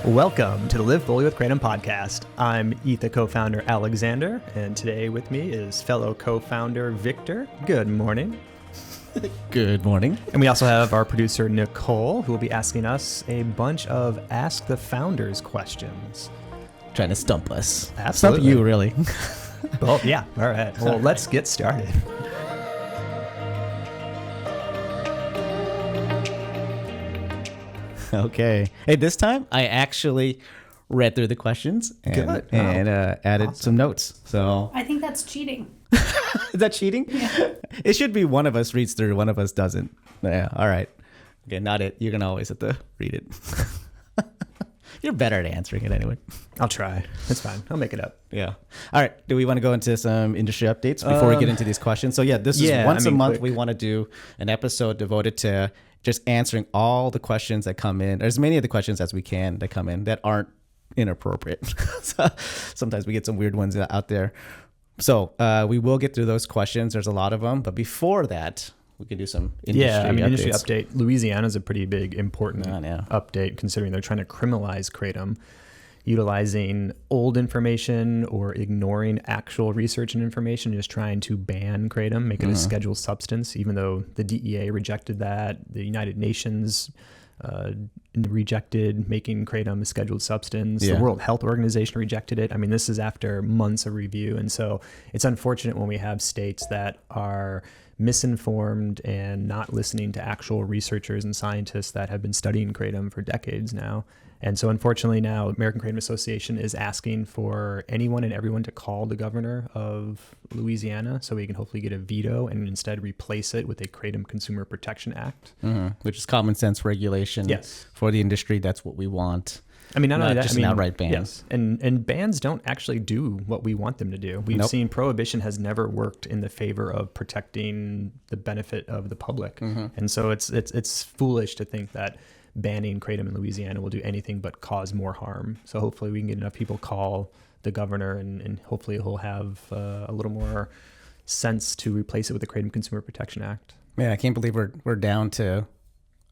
Welcome to the Live Fully with Kratom podcast. I'm ETHA co-founder Alexander, and today with me is fellow co-founder Victor. Good morning. Good morning. And we also have our producer Nicole, who will be asking us a bunch of Ask the Founders questions. Trying to stump us. Absolutely. Stump you, really. Well, yeah. All right. Well, let's get started. Okay. Hey, this time I actually read through the questions and added some notes. So I think that's cheating. is that cheating? Yeah. It should be one of us reads through, one of us doesn't. Yeah. All right. Okay. Not it. You're gonna always have to read it. You're better at answering it anyway. I'll try. It's fine. I'll make it up. Yeah. All right. Do we want to go into some industry updates before we get into these questions? So yeah, this is once a month. We want to do an episode devoted to just answering all the questions that come in, or as many of the questions as we can that come in that aren't inappropriate. So sometimes we get some weird ones out there. So we will get through those questions. There's a lot of them. But before that, we can do some industry updates. Industry update. Louisiana's a pretty big, important update, considering they're trying to criminalize Kratom, utilizing old information or ignoring actual research and information, just trying to ban Kratom, make it a scheduled substance, even though the DEA rejected that. The United Nations rejected making Kratom a scheduled substance. The World Health Organization rejected it. I mean, this is after months of review. And so it's unfortunate when we have states that are misinformed and not listening to actual researchers and scientists that have been studying Kratom for decades now. And so unfortunately now American Kratom Association is asking for anyone and everyone to call the governor of Louisiana so we can hopefully get a veto and instead replace it with a Kratom Consumer Protection Act. Which is common sense regulation for the industry. That's what we want. I mean, not only that, just an outright ban. Yes, and bans don't actually do what we want them to do. We've seen prohibition has never worked in the favor of protecting the benefit of the public, and so it's foolish to think that banning Kratom in Louisiana will do anything but cause more harm. So hopefully we can get enough people call the governor, and hopefully he'll have a little more sense to replace it with the Kratom Consumer Protection Act. Yeah, I can't believe we're down to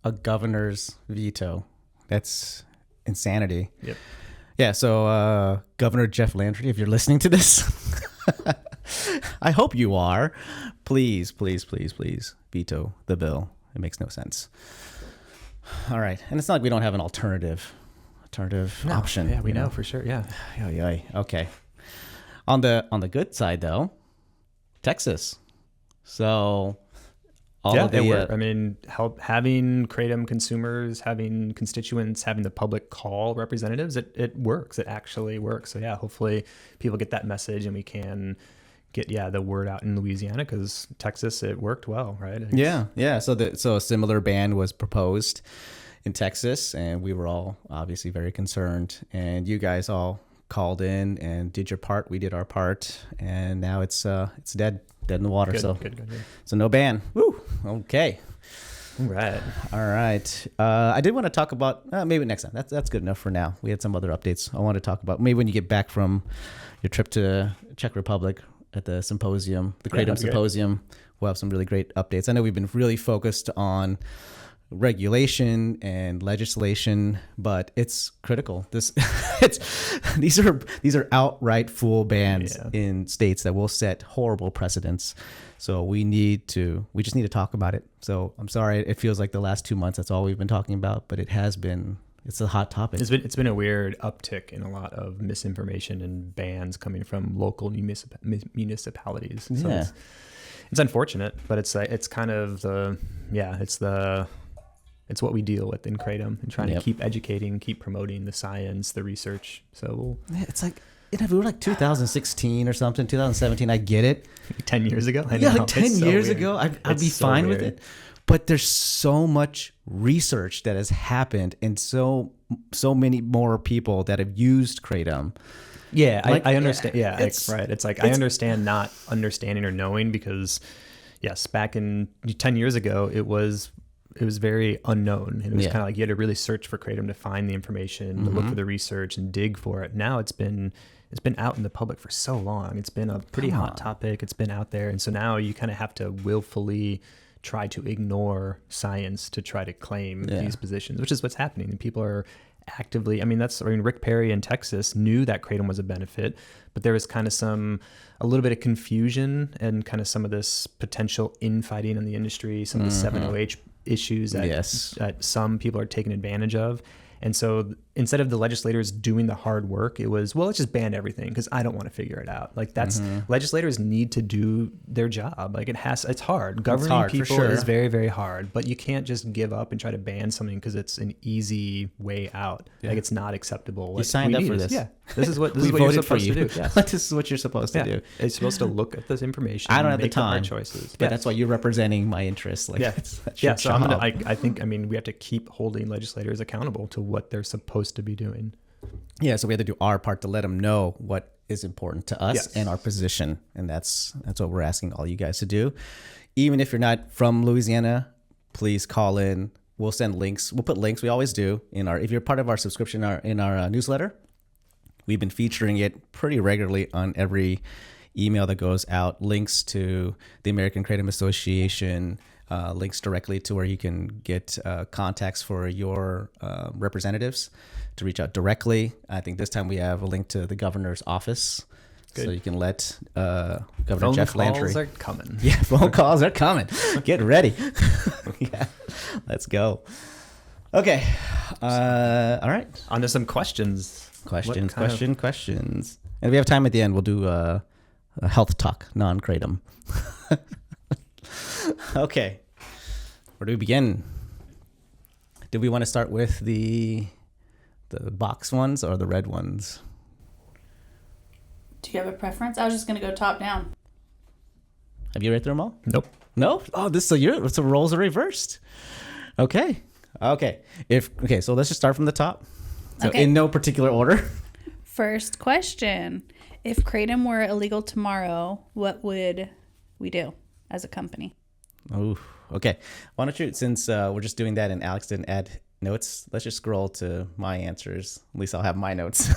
a governor's veto. That's insanity. Yep. Yeah, so Governor Jeff Landry, if you're listening to this, I hope you are. Please, please, please, please veto the bill. It makes no sense. All right. And it's not like we don't have an alternative option. Yeah, we know for sure. Yeah. Okay. On the good side though, Texas. So it worked. I mean, having Kratom consumers, having constituents, having the public call representatives, it works. It actually works. So yeah, hopefully people get that message and we can get the word out in Louisiana, because Texas, it worked well, right? Yeah. So a similar ban was proposed in Texas, and we were all obviously very concerned. And you guys all called in and did your part. We did our part, and now it's dead in the water. Good. So no ban. Woo. Okay. All right. I did want to talk about maybe next time. That's good enough for now. We had some other updates I want to talk about. Maybe when you get back from your trip to Czech Republic at the symposium, the Kratom Symposium, we'll have some really great updates. I know we've been really focused on regulation and legislation, but it's critical. These are outright full bans in states that will set horrible precedents. So we just need to talk about it. So I'm sorry, it feels like the last 2 months that's all we've been talking about, but it's a hot topic. It's been a weird uptick in a lot of misinformation and bans coming from local municipalities. So it's unfortunate, but it's kind of it's what we deal with in Kratom, and trying to keep educating, keep promoting the science, the research. So it's like, we were like 2016 or something, 2017. I get it. 10 years ago. I know. Like 10 years ago, I'd be fine with it. But there's so much research that has happened, and so many more people that have used Kratom. Yeah, I understand. Yeah, right. It's like I understand not understanding or knowing, because yes, back in 10 years ago, it was very unknown. And it was kind of like you had to really search for Kratom to find the information, to look for the research and dig for it. Now it's been out in the public for so long. It's been a pretty hot topic. It's been out there. And so now you kind of have to willfully try to ignore science to try to claim these positions, which is what's happening. And people are actively, Rick Perry in Texas knew that kratom was a benefit, but there was kind of a little bit of confusion and kind of some of this potential infighting in the industry, some of the 708 issues that some people are taking advantage of. And so instead of the legislators doing the hard work, it was, well, let's just ban everything because I don't want to figure it out. Like legislators need to do their job. Like it's hard. Governing people is very, very hard, but you can't just give up and try to ban something because it's an easy way out. Yeah. Like it's not acceptable. You signed up for this. Yeah. This is what you're supposed to do. Yes. This is what you're supposed to do. It's supposed to look at this information. I don't have the time. Make the hard choices. But that's why you're representing my interests. Like, So I think we have to keep holding legislators accountable to what they're supposed to be doing. Yeah, so we have to do our part to let them know what is important to us and our position, and that's what we're asking all you guys to do. Even if you're not from Louisiana, please call in. We'll send links. We'll put links. We always do if you're part of our subscription in our newsletter. We've been featuring it pretty regularly on every email that goes out. Links to the American Kratom Association. Links directly to where you can get contacts for your representatives to reach out directly. I think this time we have a link to the governor's office. Good. So you can let Governor Jeff Landry. Phone calls are coming. Yeah, phone calls are coming. Get ready. Yeah, let's go. Okay. All right. On to some questions. Questions. And if we have time at the end, we'll do a health talk, non-kratom. Okay. Where do we begin? Do we want to start with the box ones or the red ones? Do you have a preference? I was just going to go top down. Have you read through them all? Nope. No? Oh, so roles are reversed. Okay. So let's just start from the top. So in no particular order. First question. If kratom were illegal tomorrow, what would we do as a company? Oh, okay. Why don't you, since we're just doing that and Alex didn't add notes, let's just scroll to my answers. At least I'll have my notes.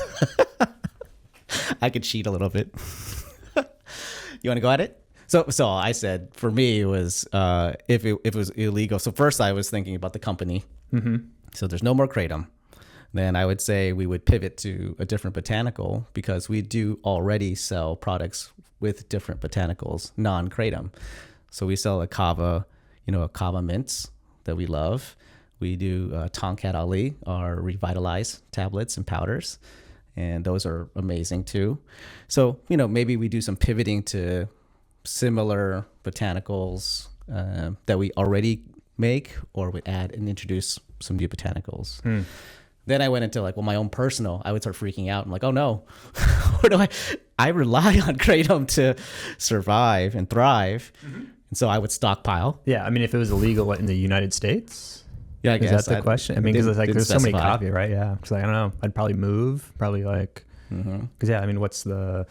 I could cheat a little bit. You want to go at it? So I said, for me, it was if it was illegal. So first I was thinking about the company. Mm-hmm. So there's no more kratom. Then I would say we would pivot to a different botanical because we do already sell products with different botanicals, non-kratom. So we sell a kava mints that we love. We do Tonkat Ali, our revitalized tablets and powders, and those are amazing too. So, maybe we do some pivoting to similar botanicals that we already make, or we add and introduce some new botanicals. Then I went into my own personal, I would start freaking out. I'm like, oh no, where do I rely on kratom to survive and thrive. Mm-hmm. And so I would stockpile. Yeah. If it was illegal in the United States. Yeah, I guess. Is that the question? Because it's there's so many coffee, right? Yeah. Because I don't know. I'd probably move, because what's the,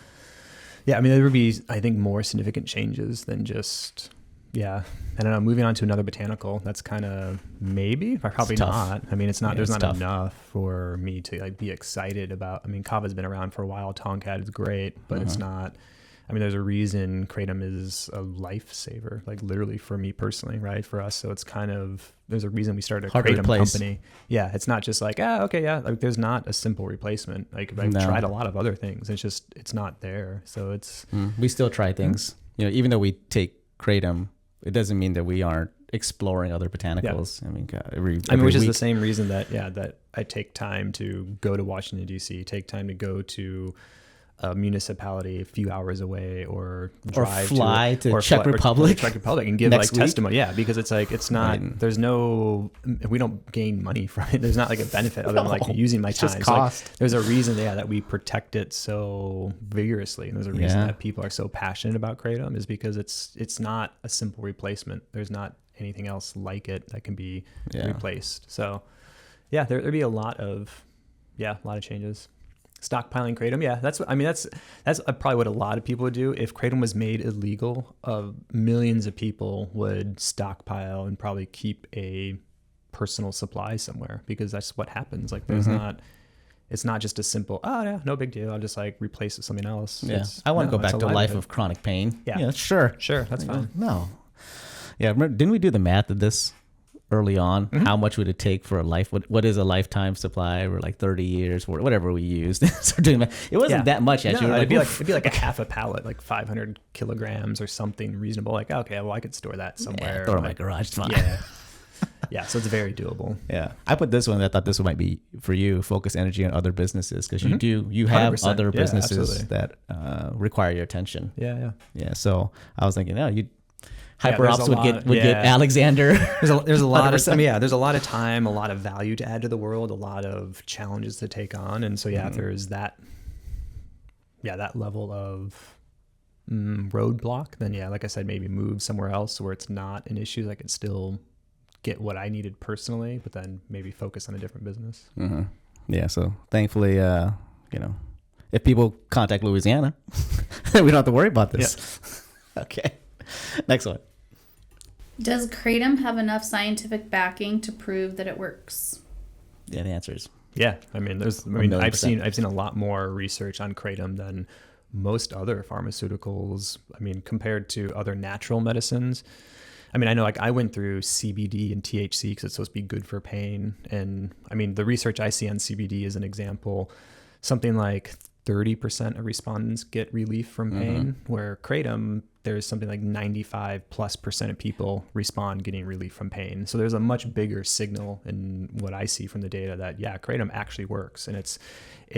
there would be, I think, more significant changes than just, I don't know, moving on to another botanical. That's kind of maybe, but probably not. It's not, there's not tough. Enough for me to be excited about. Kava's been around for a while. Tonkat is great, but it's not, there's a reason kratom is a lifesaver, literally for me personally, right? For us. So it's there's a reason we started a kratom company. Yeah. It's not just there's not a simple replacement. I've tried a lot of other things. It's not there. So it's, we still try things, even though we take kratom, it doesn't mean that we aren't exploring other botanicals. Yeah. Which is the same reason that I take time to go to Washington, D.C., take time to go to a municipality a few hours away, or drive to Czech Republic and give testimony. Yeah, because it's not, there's no, we don't gain money from it. There's not a benefit other than using my time. Just cost. There's a reason that we protect it so vigorously, and there's a reason that people are so passionate about kratom, is because it's not a simple replacement. There's not anything else like it that can be replaced. So there'd be a lot of changes. Stockpiling kratom, that's probably what a lot of people would do. If kratom was made illegal, millions of people would stockpile and probably keep a personal supply somewhere, because that's what happens. There's not, it's not just a simple, no big deal, I'll just replace it with something else. I want to go back to a life of chronic pain. Yeah, sure, that's fine. No. Yeah, remember, didn't we do the math of this early on? How much would it take for a life? What is a lifetime supply or like 30 years or whatever we used? So doing math, it wasn't that much actually. No, We were it'd be like a half a pallet, like 500 kilograms or something reasonable. Like, okay, well, I could store that somewhere. throw it in my garage. It's fine. Yeah. Yeah, so it's very doable. Yeah, I put this one. I thought this one might be for you. Focus energy on other businesses because you have 100%. other businesses absolutely. that require your attention. Yeah. So I was thinking, there's HyperOps a would get Alexander. There's a lot of there's a lot of time, a lot of value to add to the world, a lot of challenges to take on, and so if there's that level of roadblock, then like I said, maybe move somewhere else where it's not an issue. I could still get what I needed personally, but then maybe focus on a different business. Yeah. So thankfully, if people contact Louisiana, we don't have to worry about this. Okay. Next one. Does Kratom have enough scientific backing to prove that it works? Yeah, the answer is yeah. I've seen a lot more research on Kratom than most other pharmaceuticals. Compared to other natural medicines. I know I went through CBD and THC because it's supposed to be good for pain. And the research I see on CBD is an example, something like 30% of respondents get relief from pain, where Kratom, there's something like 95+% of people respond getting relief from pain. So there's a much bigger signal in what I see from the data that, Kratom actually works. And it's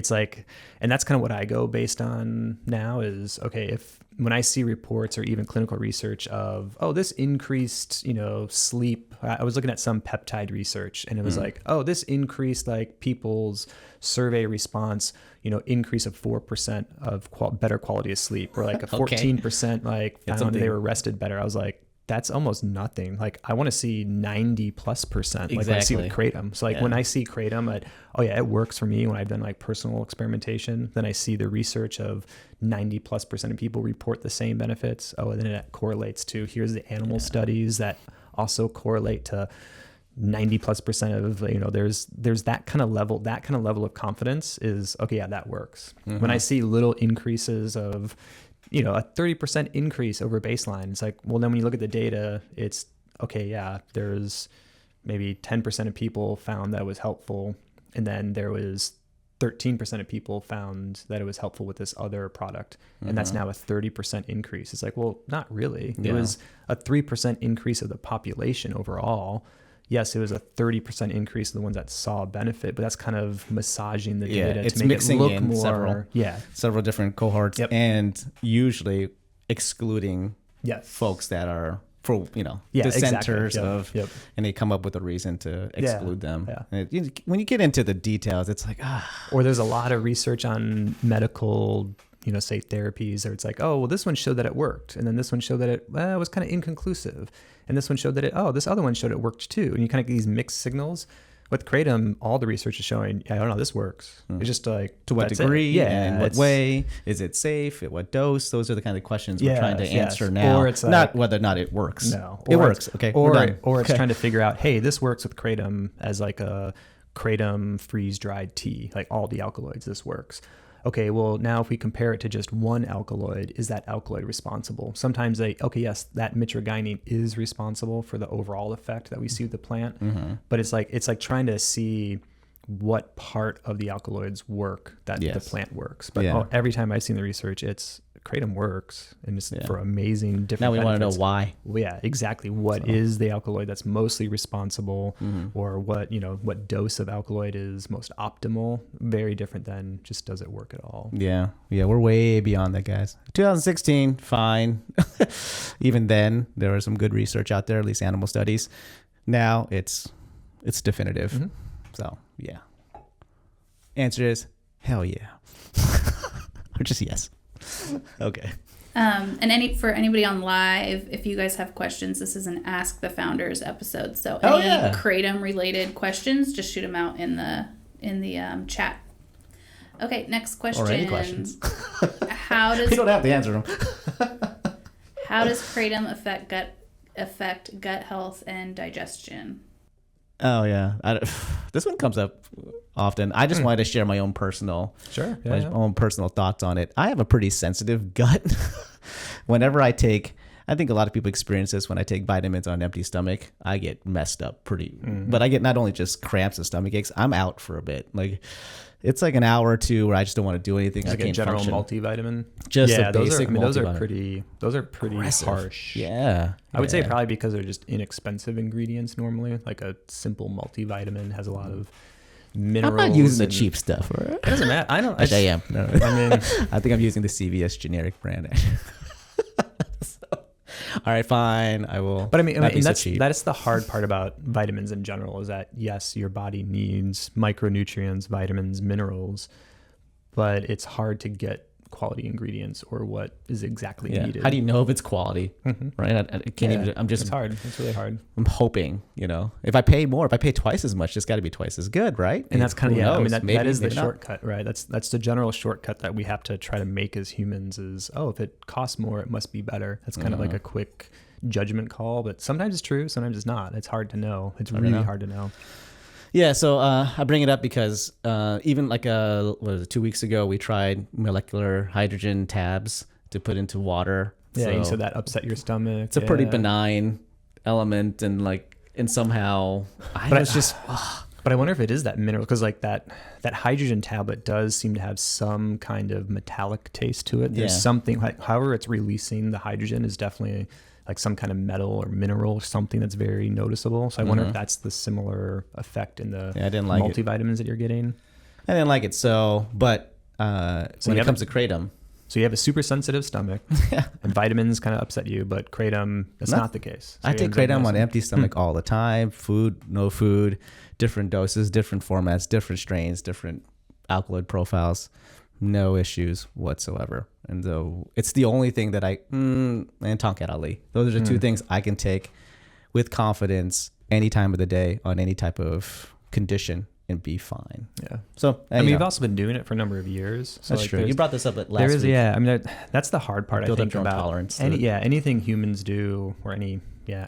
like, and that's kind of what I go based on now is, okay, when I see reports or even clinical research of, this increased, sleep. I was looking at some peptide research and it was like, this increased like people's survey response, increase of 4% of better quality of sleep, or like a 14% like found they were rested better. I was like, that's almost nothing. Like I want to see 90+% like what I see with Kratom. So like when I see Kratom, it works for me when I've done like personal experimentation. Then I see the research of 90+% of people report the same benefits. And then it correlates to here's the animal studies that also correlate to 90+% of there's that kind of level of confidence is that works. When I see little increases of a 30% increase over baseline, it's like, well, then when you look at the data, it's there's maybe 10% of people found that it was helpful, and then there was 13% of people found that it was helpful with this other product, and that's now a 30% increase. It's like, well, not really. It was a 3% increase of the population overall. Yes, it was a 30% increase in the ones that saw a benefit, but that's kind of massaging the data to make it look more. Several different cohorts, and usually excluding folks that are dissenters and they come up with a reason to exclude them. And when you get into the details, it's like Or there's a lot of research on medical, say therapies, or it's like, this one showed that it worked, and then this one showed that it was kind of inconclusive, and this one showed that this other one showed it worked too, and you kind of get these mixed signals. With Kratom, all the research is showing, I don't know, this works. It's just like, to what degree, and what way, is it safe, at what dose? Those are the kind of questions we're trying to answer now. Or it's like, not whether or not it works. No, it works. Okay, or it's trying to figure out, hey, this works with Kratom as like a Kratom freeze-dried tea, like all the alkaloids, this works. Okay, well, now if we compare it to just one alkaloid, is that alkaloid responsible? Sometimes that mitragynine is responsible for the overall effect that we see with the plant, but it's like trying to see what part of the alkaloids work that the plant works. But every time I've seen the research, it's Kratom works, and it's for amazing different. Now we benefits. Want to know why. Well, yeah, exactly. What is the alkaloid that's mostly responsible, or what dose of alkaloid is most optimal? Very different than just does it work at all. Yeah, we're way beyond that, guys. 2016, fine. Even then, there was some good research out there, at least animal studies. Now it's definitive. So yeah. Answer is hell yeah, or just yes. Okay. And for anybody on live, if you guys have questions, this is an Ask the Founders episode. So any Kratom related questions, just shoot them out in the chat. Okay, next question. Or any questions. How does you don't have to answer them. How does Kratom affect gut health and digestion? Oh yeah, this one comes up often. I just wanted to share my own personal, own personal thoughts on it. I have a pretty sensitive gut. Whenever I take I think a lot of people experience this when I take vitamins on an empty stomach. I get messed up but I get not only just cramps and stomach aches, I'm out for a bit. Like it's like an hour or two where I just don't want to do anything. It's like a general multivitamin. Just yeah, a basic those are pretty aggressive. Harsh. Yeah. I would say probably because they're just inexpensive ingredients normally. Like a simple multivitamin has a lot of minerals. I'm not using the cheap stuff. It doesn't matter. I don't. I am. No, I mean, I think I'm using the CVS generic brand. All right, fine. I will. But I mean that's the hard part about vitamins in general is that yes, your body needs micronutrients, vitamins, minerals, but it's hard to get quality ingredients or what is exactly needed. How do you know if it's quality? Right? I can't even. It's hard. It's really hard. I'm hoping. If I pay twice as much, it's got to be twice as good, right? And that's kind of knows? I mean that is the maybe not. shortcut, right? That's the general shortcut that we have to try to make as humans. Is if it costs more, it must be better. That's kind of like a quick judgment call, but sometimes it's true, sometimes it's not. It's hard to know. It's really hard to know. Yeah, so I bring it up because even like 2 weeks ago, we tried molecular hydrogen tabs to put into water. Yeah, you said that upset your stomach. It's a pretty benign element, and somehow But I wonder if it is that mineral, because like that hydrogen tablet does seem to have some kind of metallic taste to it. There's something, however it's releasing the hydrogen is definitely like some kind of metal or mineral, something that's very noticeable. So I wonder if that's the similar effect in the multivitamins that you're getting. I didn't like it. But when it comes to Kratom. So you have a super sensitive stomach and vitamins kind of upset you, but Kratom, that's not the case. So I take Kratom on empty stomach all the time. Food, no food, different doses, different formats, different strains, different alkaloid profiles. No issues whatsoever. And so it's the only thing that and Tonkat Ali. Those are the two things I can take with confidence any time of the day on any type of condition and be fine. Yeah. So you've also been doing it for a number of years. So that's true. You brought this up at last week. Yeah. I mean, that's the hard part. Build I think up your about tolerance. Anything humans do or any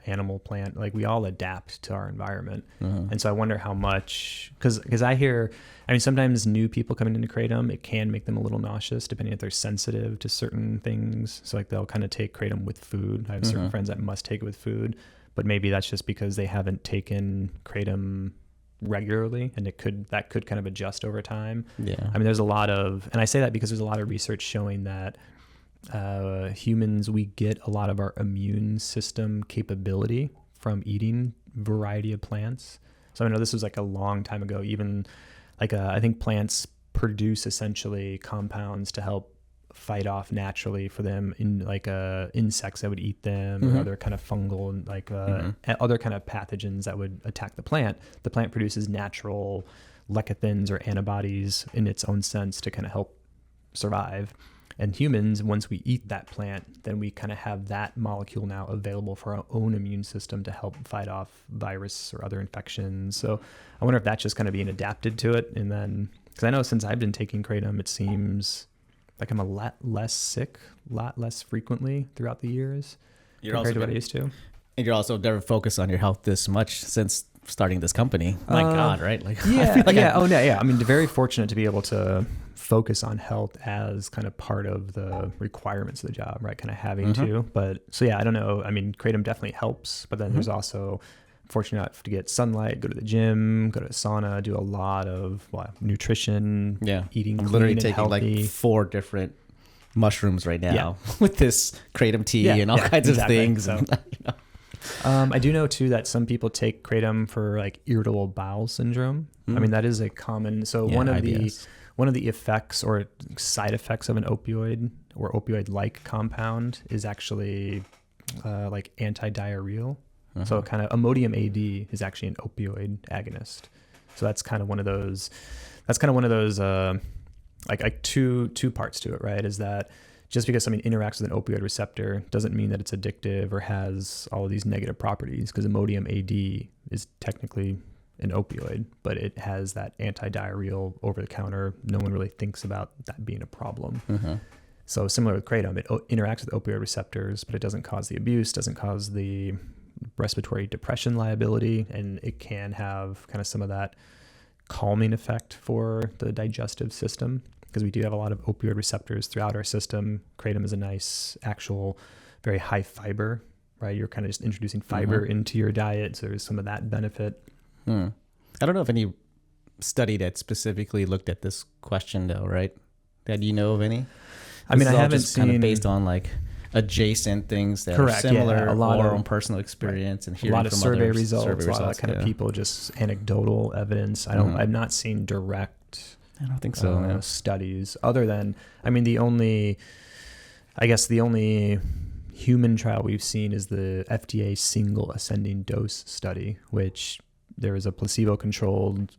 animal, plant, like we all adapt to our environment. And so I wonder how much, because I hear, sometimes new people coming into Kratom, it can make them a little nauseous depending if they're sensitive to certain things. So like they'll kind of take Kratom with food. I have certain friends that must take it with food, but maybe that's just because they haven't taken Kratom regularly, and that could kind of adjust over time. Yeah. I mean, there's a lot of, and I say that because there's a lot of research showing that humans, we get a lot of our immune system capability from eating variety of plants. So I know this was like a long time ago, even like I think plants produce essentially compounds to help fight off naturally for them in like insects that would eat them or other kind of fungal and like other kind of pathogens that would attack the plant. The plant produces natural lecithins or antibodies in its own sense to kind of help survive. And humans, once we eat that plant, then we kind of have that molecule now available for our own immune system to help fight off virus or other infections. So I wonder if that's just kind of being adapted to it. And then, because I know since I've been taking Kratom, it seems like I'm a lot less sick, a lot less frequently throughout the years compared to what I used to. And you're also never focused on your health this much since starting this company. My God, right? Like, I mean, very fortunate to be able to focus on health as kind of part of the requirements of the job, right? Kind of having to. But so yeah, I don't know. I mean, Kratom definitely helps, but then there's also fortunate enough to get sunlight, go to the gym, go to a sauna, do a lot of nutrition, eating clean literally and taking healthy. like 4 different mushrooms right now with this Kratom tea and all kinds of things. So, I do know too that some people take Kratom for like irritable bowel syndrome. I mean, that is a common. So one of the effects or side effects of an opioid or opioid-like compound is actually like anti-diarrheal. So kind of Imodium AD is actually an opioid agonist. So that's kind of one of those. That's kind of one of those like two parts to it, right? Is that just because something interacts with an opioid receptor doesn't mean that it's addictive or has all of these negative properties, because Imodium AD is technically an opioid, but it has that anti-diarrheal over-the-counter. No one really thinks about that being a problem. So similar with Kratom, it interacts with opioid receptors, but it doesn't cause the abuse, doesn't cause the respiratory depression liability, and it can have kind of some of that calming effect for the digestive system, because we do have a lot of opioid receptors throughout our system. Kratom is a nice, actual, very high fiber, right? You're kind of just introducing fiber into your diet. So there's some of that benefit. I don't know if any study that specifically looked at this question though, right? Do you know of any? I mean, I haven't just seen kind of based on like adjacent things that are similar, a lot or on personal experience, and hearing a lot of from survey others, results, a lot of kind of people, just anecdotal evidence. I've not seen direct. I don't think so. Studies other than, I mean, the only human trial we've seen is the FDA single ascending dose study, which there was a placebo-controlled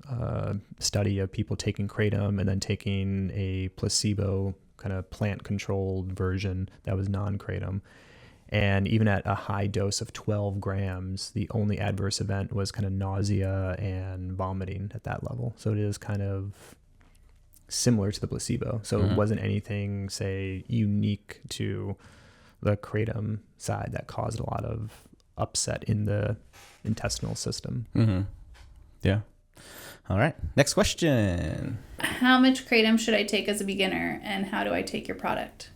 study of people taking kratom and then taking a placebo kind of plant-controlled version that was non-kratom. And even at a high dose of 12 grams, the only adverse event was kind of nausea and vomiting at that level. So it is kind of similar to the placebo. So it wasn't anything, say, unique to the kratom side that caused a lot of upset in the intestinal system. Yeah. All right. Next question. How much kratom should I take as a beginner, and how do I take your product?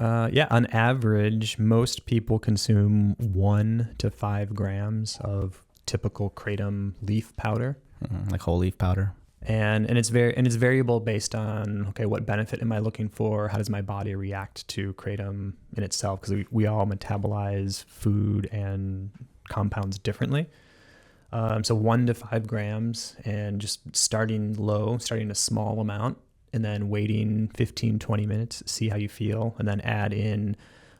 On average, most people consume 1 to 5 grams of typical kratom leaf powder, like whole leaf powder. And it's variable based on, okay, what benefit am I looking for? How does my body react to kratom in itself? Because we all metabolize food and compounds differently. So 1 to 5 grams, and just starting low, starting a small amount, and then waiting 15, 20 minutes, see how you feel, and then add in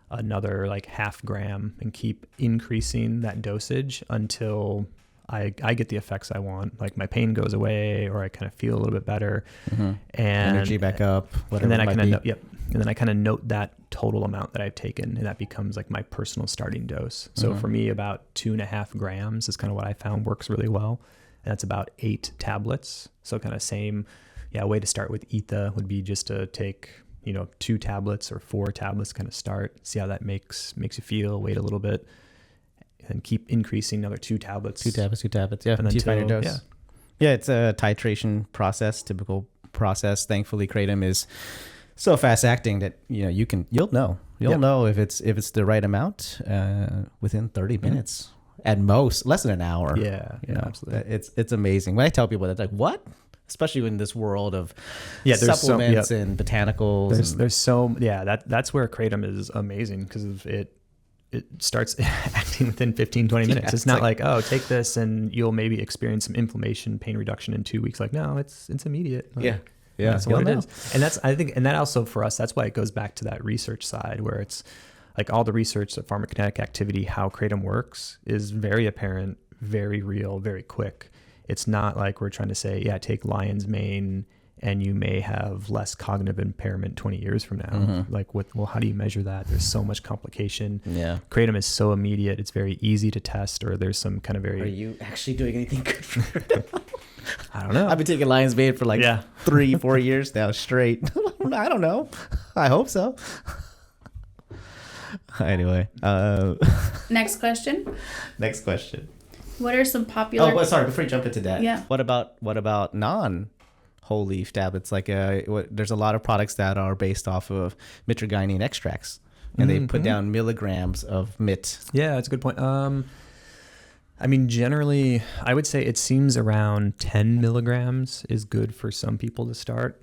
another like half gram and keep increasing that dosage until I get the effects I want. Like my pain goes away, or I kind of feel a little bit better, and energy back up, whatever. And then I kind of note that total amount that I've taken, and that becomes like my personal starting dose. So for me, about 2.5 grams is kind of what I found works really well. And that's about 8 tablets. So kind of same, way to start with ETHA would be just to take, 2 tablets or 4 tablets, kind of start, see how that makes you feel, wait a little bit, and keep increasing another 2 tablets. 2 tablets. Yeah. And then find your dose. Yeah. It's a titration process, typical process. Thankfully, kratom is so fast acting that you'll know if it's the right amount within 30 minutes at most, less than an hour. Absolutely. It's amazing. When I tell people that, like, what? Especially in this world of supplements and botanicals. That's where kratom is amazing, because it starts acting within 15, 20 minutes. Yeah, it's not like, oh, take this and you'll maybe experience some inflammation, pain reduction in 2 weeks. Like, no, it's immediate. Like, that's what it is. And that also for us, that's why it goes back to that research side, where it's like all the research of pharmacokinetic activity, how kratom works is very apparent, very real, very quick. It's not like we're trying to say, take lion's mane and you may have less cognitive impairment 20 years from now. Like, how do you measure that? There's so much complication. Yeah. Kratom is so immediate. It's very easy to test, or there's some kind of very... Are you actually doing anything good for it? I don't know. I've been taking lion's mane for 3-4 years now straight. I don't know. I hope so. Anyway. Next question. What are some popular... Oh, sorry. Before you jump into that. Yeah. What about non-whole leaf tablets? Like, there's a lot of products that are based off of mitragynine extracts, and they put down milligrams of mit. Yeah, that's a good point. I mean, generally, I would say it seems around 10 milligrams is good for some people to start.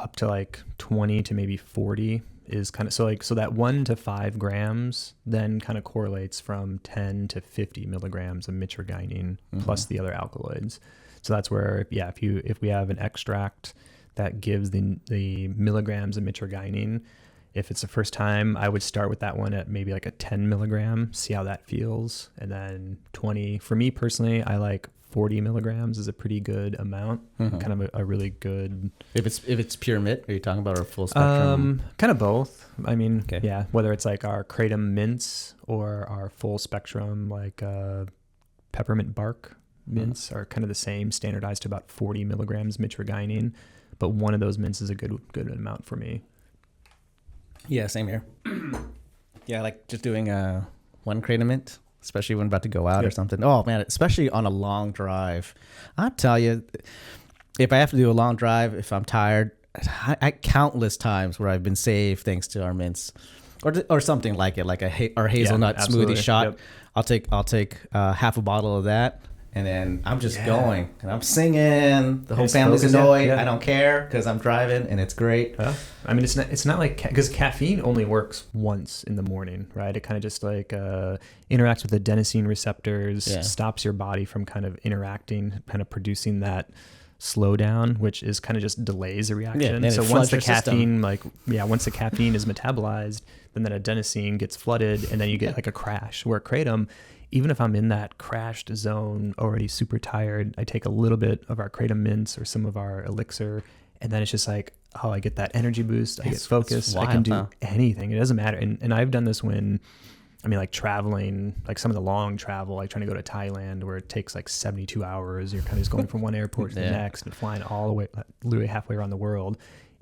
Up to like 20 to maybe 40 is kind of, so that 1 to 5 grams then kind of correlates from 10 to 50 milligrams of mitragynine plus the other alkaloids. So that's where, if we have an extract that gives the milligrams of mitragynine, if it's the first time, I would start with that one at maybe like a 10 milligram, see how that feels. And then 20, for me personally, I like 40 milligrams is a pretty good amount. Kind of a really good. If it's pure mit, are you talking about our full spectrum? Kind of both. I mean, whether it's like our kratom mints or our full spectrum, like peppermint bark mints are kind of the same, standardized to about 40 milligrams mitragynine. But one of those mints is a good amount for me. Yeah, same here. I like just doing one kratom mint, especially when I'm about to go out or something. Oh man, especially on a long drive. I'll tell you, if I have to do a long drive, if I'm tired, I countless times where I've been saved thanks to our mints. or something like it, like or hazelnut smoothie shot. Yep. I'll take half a bottle of that. And then I'm just going, and I'm singing. The whole family's annoyed. I don't care because I'm driving, and it's great. I mean, it's not like, because caffeine only works once in the morning, right? It kind of just like interacts with the adenosine receptors, stops your body from kind of interacting, kind of producing that slowdown, which is kind of just delays the reaction. Yeah, so once the caffeine, once the caffeine is metabolized, then that adenosine gets flooded, and then you get like a crash. Where Kratom, even if I'm in that crashed zone, already super tired, I take a little bit of our Kratom mints or some of our elixir, and then it's just like, oh, I get that energy boost. I get focused. Wild, I can do anything. It doesn't matter. And I've done this when, I mean, like traveling, like some of the long travel, like trying to go to Thailand where it takes like 72 hours. You're kind of just going from one airport to the next and flying all the way, literally halfway around the world.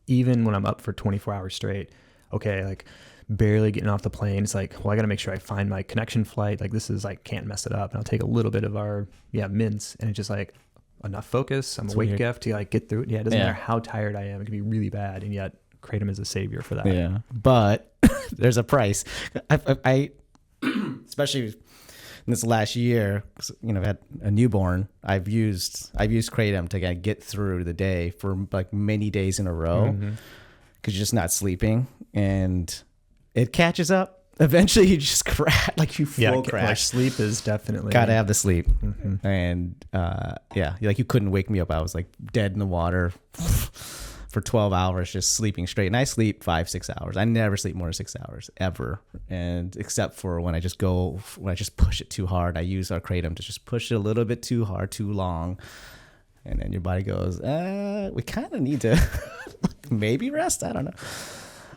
Even when I'm up for 24 hours straight, okay, like barely getting off the plane, it's like, well, I got to make sure I find my connection flight. Like this is like, can't mess it up. And I'll take a little bit of our mints, and it's just like enough focus. I'm awake enough to like get through it. Yeah, it doesn't matter how tired I am. It can be really bad, and yet Kratom is a savior for that. Yeah, but there's a price. I especially in this last year, I've had a newborn. I've used Kratom to get through the day for like many days in a row because you're just not sleeping, and it catches up. Eventually, you just crash, like you full crash. Like sleep is definitely gotta have the sleep, and like you couldn't wake me up. I was like dead in the water for 12 hours, just sleeping straight. And I sleep 5-6 hours. I never sleep more than 6 hours ever, and except for when I just push it too hard. I use our Kratom to just push it a little bit too hard, too long, and then your body goes, we kind of need to maybe rest. I don't know.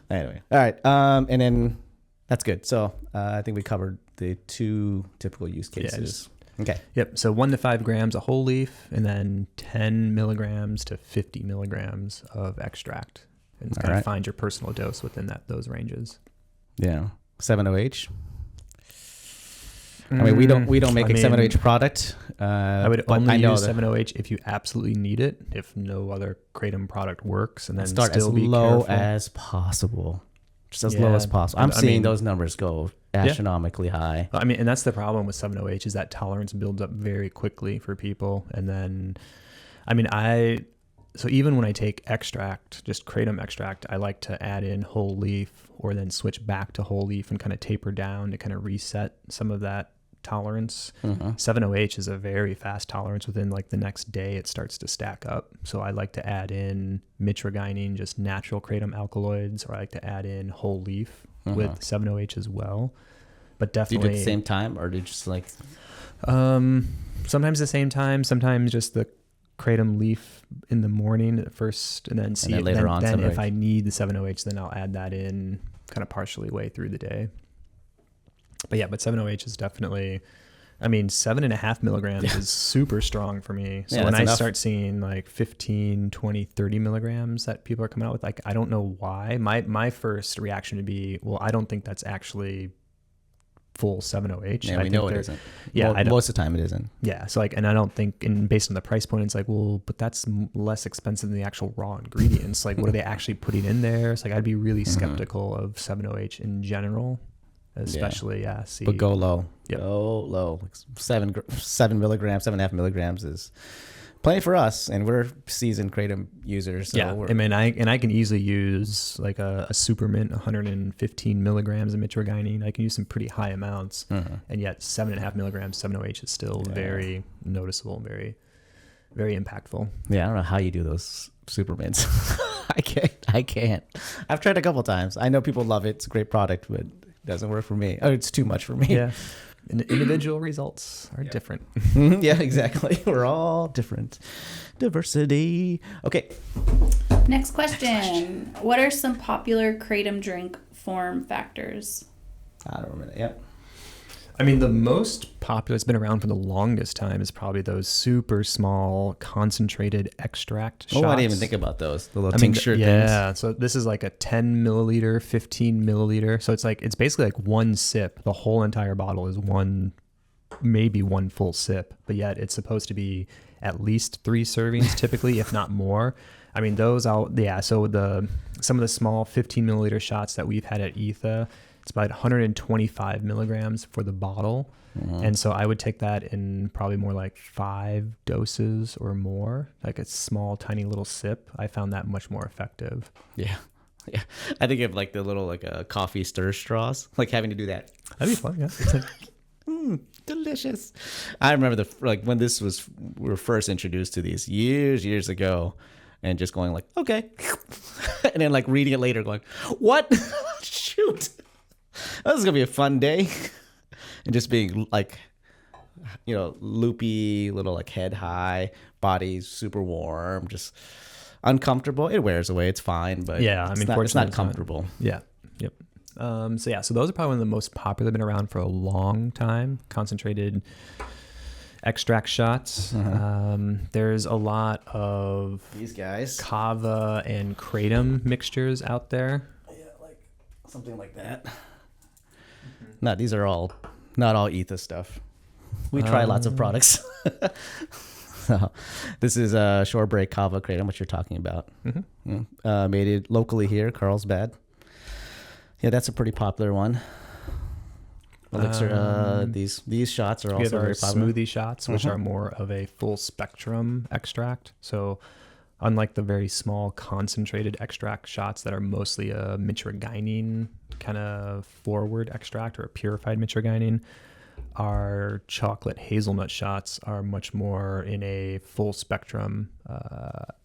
Anyway, all right, and then that's good. So I think we covered the 2 typical use cases. Okay. Yep. So 1 to 5 grams of whole leaf, and then 10 milligrams to 50 milligrams of extract, and kind of find your personal dose within those ranges. Yeah. 7-OH. I mean, we don't make a 7-OH product. I would only use 7-OH if you absolutely need it. If no other Kratom product works, and then start as low as possible. Just as low as possible. I'm seeing those numbers go astronomically high. I mean, and that's the problem with 7-OH is that tolerance builds up very quickly for people. And then, I mean, so even when I take extract, just Kratom extract, I like to add in whole leaf or then switch back to whole leaf and kind of taper down to kind of reset some of that tolerance. 7-OH is a very fast tolerance. Within like the next day, it starts to stack up. So I like to add in mitragynine, just natural Kratom alkaloids, or I like to add in whole leaf with 7-OH as well. But definitely, do you do it at the same time, or do you just like? Sometimes the same time. Sometimes just the Kratom leaf in the morning at first, and then later on. Then if I need the 7-OH, then I'll add that in kind of partially way through the day. But 7-OH is definitely, I mean, 7.5 milligrams is super strong for me. So when I start seeing like 15, 20, 30 milligrams that people are coming out with, like, I don't know why. My first reaction would be, well, I don't think that's actually full 7-OH. Yeah, we know it isn't. Yeah, most of the time it isn't. Yeah, so like, and I don't think, and based on the price point, it's like, well, but that's less expensive than the actual raw ingredients. Like, what are they actually putting in there? So like, I'd be really skeptical of 7-OH in general. Especially, but go low. Yep. Go low. Like 7 milligrams, 7.5 milligrams is plenty for us, and we're seasoned Kratom users. So I mean, I can easily use like a Supermint 115 milligrams of mitragynine. I can use some pretty high amounts, and yet 7.5 milligrams 7-OH is still very noticeable, very, very impactful. Yeah, I don't know how you do those Supermints. I can't. I've tried a couple times. I know people love it. It's a great product, but doesn't work for me. Oh, it's too much for me. Yeah. Individual results are different. Yeah, exactly. We're all different. Diversity. Okay. Next question. What are some popular Kratom drink form factors? I don't remember. Yep. I mean, the most popular, it's been around for the longest time, is probably those super small concentrated extract shots. Oh, I didn't even think about those. The little tincture things. Yeah, so this is like a 10 milliliter, 15 milliliter. So it's basically like one sip. The whole entire bottle is maybe one full sip, but yet it's supposed to be at least 3 servings typically, if not more. I mean, so some of the small 15 milliliter shots that we've had at Etha, it's about 125 milligrams for the bottle. And so I would take that in probably more like 5 doses or more, like a small, tiny little sip. I found that much more effective. Yeah. Yeah. I think of like the little like coffee stir straws, like having to do that. That'd be fun, yeah. It's like, delicious. I remember when we were first introduced to these years ago, and just going like, okay. And then like reading it later going, what? Shoot. This is going to be a fun day. And just being like, loopy, little like head high, body super warm, just uncomfortable. It wears away. It's fine, but yeah, it's not comfortable. Yeah. Yep. So those are probably one of the most popular, been around for a long time. Concentrated extract shots. There's a lot of these guys, kava and kratom mixtures out there. Yeah, like something like that. No, these are not all Etha stuff. We try lots of products. So, this is Shore Break Kava Kratom, what you're talking about. Made it locally here, Carlsbad. Yeah, that's a pretty popular one. Elixir, these shots are also very popular. Smoothie shots, which are more of a full spectrum extract. So unlike the very small concentrated extract shots that are mostly a mitragynine kind of forward extract or a purified mitragynine, our chocolate hazelnut shots are much more in a full spectrum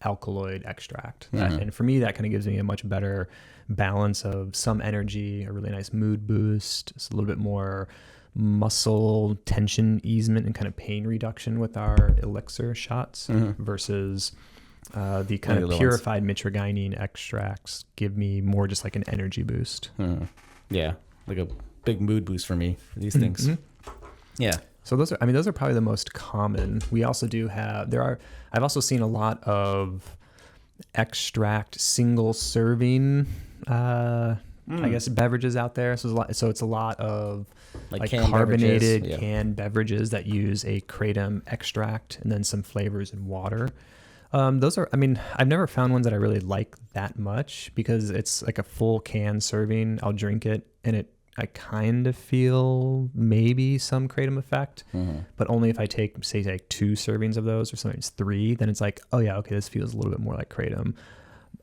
alkaloid extract. And for me, that kind of gives me a much better balance of some energy, a really nice mood boost. It's a little bit more muscle tension easement and kind of pain reduction with our elixir shots versus the kind of purified mitragynine extracts give me more just like an energy boost. Yeah, like a big mood boost for me for these things. Yeah. So those are probably the most common. We also do have, I've also seen a lot of extract single serving, I guess, beverages out there. So it's a lot of like carbonated canned beverages that use a kratom extract and then some flavors and water. Those are, I've never found ones that I really like that much because it's like a full can serving. I'll drink it and I kind of feel maybe some kratom effect, but only if I take, say, like 2 servings of those or sometimes 3, then it's like, oh yeah, okay, this feels a little bit more like kratom.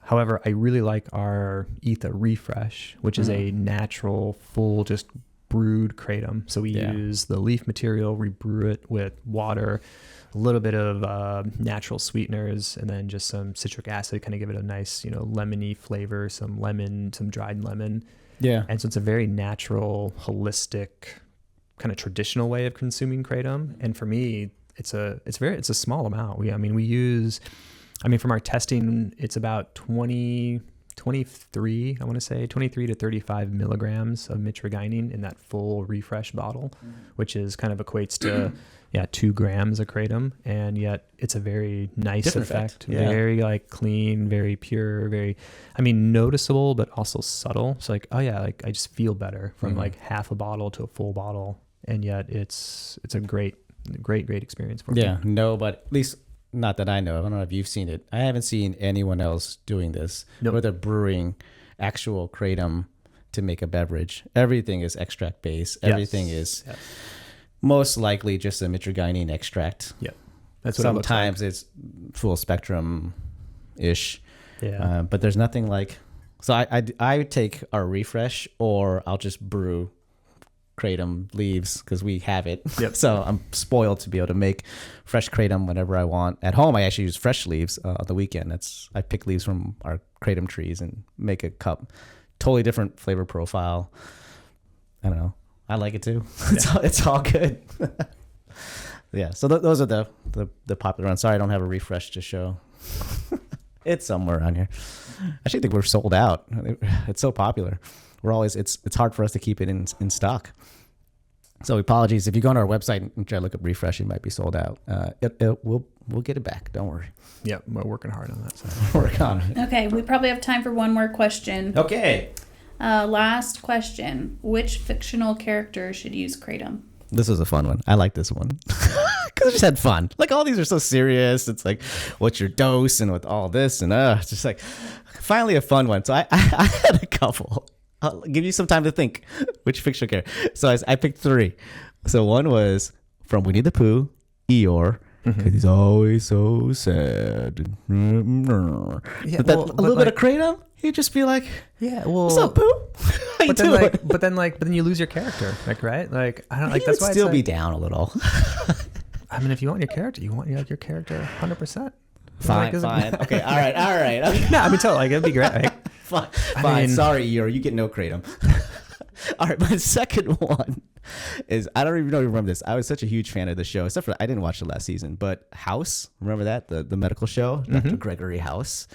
However, I really like our Etha Refresh, which is a natural, full, just brewed kratom. So we use the leaf material, rebrew it with water, a little bit of natural sweeteners, and then just some citric acid, kind of give it a nice, lemony flavor, some lemon, some dried lemon. Yeah. And so it's a very natural, holistic, kind of traditional way of consuming kratom. And for me, it's a small amount. We use, from our testing, it's about 23 to 35 milligrams of mitragynine in that full refresh bottle, which is kind of equates to 2 grams of kratom, and yet it's a very nice effect. Very like clean, very pure, very noticeable but also subtle. So like, oh yeah, like I just feel better from like half a bottle to a full bottle, and yet it's a great experience for me. No, but at least not that I know of. I don't know if you've seen it. I haven't seen anyone else doing this where they're brewing actual kratom to make a beverage. Everything is extract based. Everything is most likely just a mitragynine extract. Yeah, that's what sometimes it it's full spectrum ish. Yeah, but there's nothing like. So I take our refresh, or I'll just brew kratom leaves because we have it. So I'm spoiled to be able to make fresh kratom whenever I want. At home, I actually use fresh leaves on the weekend. I pick leaves from our kratom trees and make a cup. Totally different flavor profile. I don't know. I like it too. It's all good. Yeah. So those are the popular ones. Sorry, I don't have a refresh to show. It's somewhere around here. I actually think we're sold out. It's so popular. We're always it's hard for us to keep it in stock. So apologies if you go on our website and try to look up refresh, it might be sold out. We'll get it back. Don't worry. Yeah, we're working hard on that side. Work on it. Okay, we probably have time for one more question. Okay. Last question: which fictional character should use kratom? This was a fun one. I like this one. Because I just had fun. Like, all these are so serious. It's like, what's your dose? And with all this. And it's just like, finally a fun one. So I had a couple. I'll give you some time to think which fictional character. So I picked 3. So one was from Winnie the Pooh, Eeyore. Because he's always so sad. Yeah, But a little bit of Kratom, he'd just be like, yeah, well, what's up, Pooh? How you doing? But then you lose your character, like, right? Like, I don't like. That's why still it's be like, down a little. I mean, if you want your character, you want your character 100%. Fine. Okay, all right. Okay. No, I mean, totally. Like, it'd be great. Right? Fine. I mean, Sorry, Eeyore, you get no Kratom. All right, my second one is, I don't even know if you remember this. I was such a huge fan of the show, except for I didn't watch the last season, but House, remember that? The medical show, Dr. Gregory House.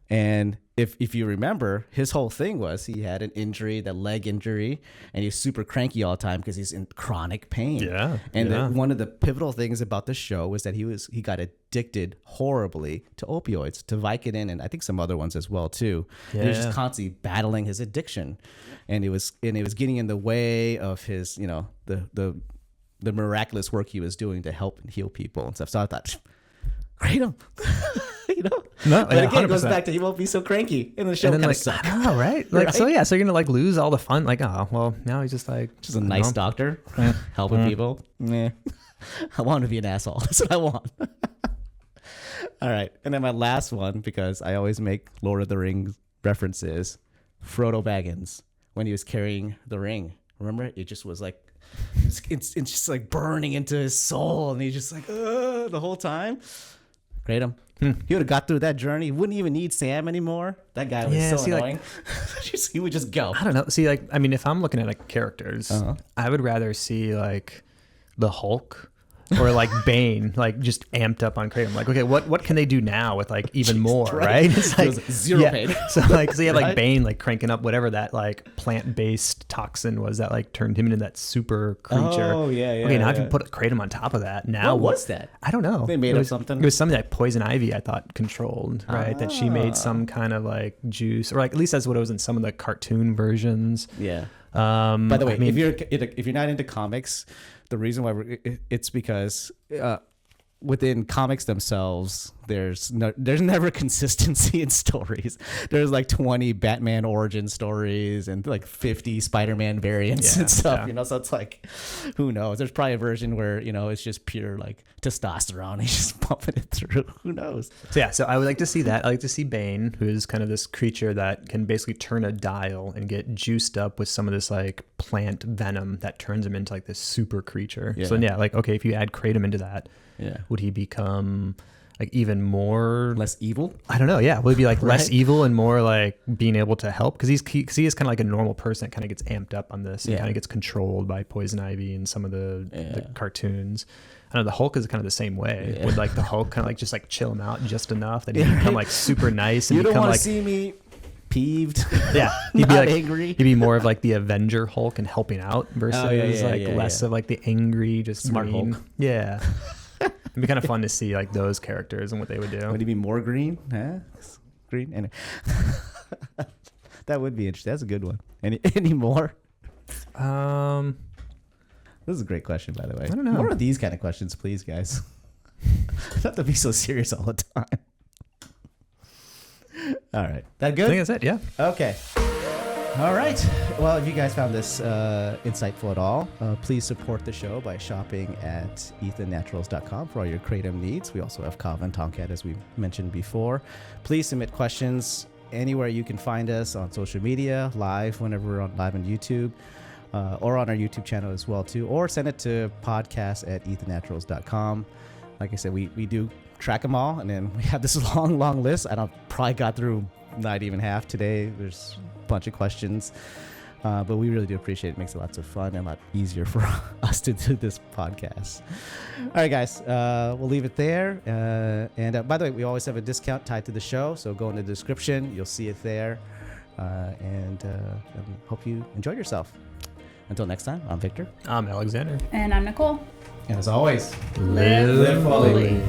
And if you remember, his whole thing was he had an injury, that leg injury, and he's super cranky all the time because he's in chronic pain. Yeah. And one of the pivotal things about the show was that he got addicted horribly to opioids, to Vicodin, and I think some other ones as well too. Yeah. And he was just constantly battling his addiction, and it was getting in the way of his, the miraculous work he was doing to help and heal people and stuff. So I thought, Kratom. No, but again, 100%. It goes back to he won't be so cranky in the show. And then, like, I know, right? Like, right? So yeah, so you're gonna like lose all the fun. Like, oh well, now he's just like a nice doctor helping people. Yeah, I want to be an asshole. That's what I want. All right, and then my last one, because I always make Lord of the Rings references. Frodo Baggins, when he was carrying the ring, remember? It just was like, it's just like burning into his soul, and he's just like, the whole time. Kratom. He would have got through that journey. He wouldn't even need Sam anymore. That guy was so annoying. Like, he would just go. I don't know. See, like, I mean, if I'm looking at like characters, I would rather see like the Hulk or like Bane, like just amped up on Kratom. Like, okay, what can they do now with like even more, right? It's like zero pain. So you have like Bane like cranking up whatever that like plant-based toxin was that like turned him into that super creature. Oh yeah. Okay, now if you put Kratom on top of that, now what was that? I don't know. They made up something. It was something that Poison Ivy I thought controlled, right? That she made some kind of like juice, or like at least that's what it was in some of the cartoon versions. Yeah. By the way, I mean, if you're not into comics, the reason why it's because within comics themselves, there's never consistency in stories. There's like 20 Batman origin stories and like 50 Spider-Man variants and stuff. So it's like, who knows? There's probably a version where it's just pure like testosterone. He's just pumping it through. Who knows? So I would like to see that. I like to see Bane, who is kind of this creature that can basically turn a dial and get juiced up with some of this like plant venom that turns him into like this super creature. Yeah. So like, okay, if you add Kratom into that, would he become like even more less evil? I don't know. Yeah, would he be like less evil and more like being able to help? Because he is kind of like a normal person that kind of gets amped up on this and kind of gets controlled by Poison Ivy and some of the cartoons. I don't know, the Hulk is kind of the same way. Would like the Hulk kind of like just like chill him out just enough that he become like super nice and you don't become want like to see me peeved. Yeah, he'd not be like angry. He'd be more of like the Avenger Hulk and helping out versus less of like the angry, just smart mean. Hulk. Yeah. It'd be kind of fun to see like those characters and what they would do. Would he be more green? Green? Anyway. That would be interesting. That's a good one. Any more? This is a great question, by the way. I don't know. More of these kind of questions, please, guys. Not to be so serious all the time. All right. That good? I think that's it, yeah. Okay. All right. Well, if you guys found this insightful at all, please support the show by shopping at ethannaturals.com for all your Kratom needs. We also have Kava and Tomcat, as we mentioned before. Please submit questions anywhere you can find us on social media, live whenever we're live on YouTube, or on our YouTube channel as well, too. Or send it to podcast@ethannaturals.com. Like I said, we do track them all, and then we have this long list. I probably got through not even half today. There's bunch of questions, but we really do appreciate it. It makes it lots of fun and a lot easier for us to do this podcast. All right, guys, we'll leave it there. And by the way, we always have a discount tied to the show, so go in the description. You'll see it there. And hope you enjoyed yourself. Until next time, I'm Victor. I'm Alexander. And I'm Nicole. And as always, live fully.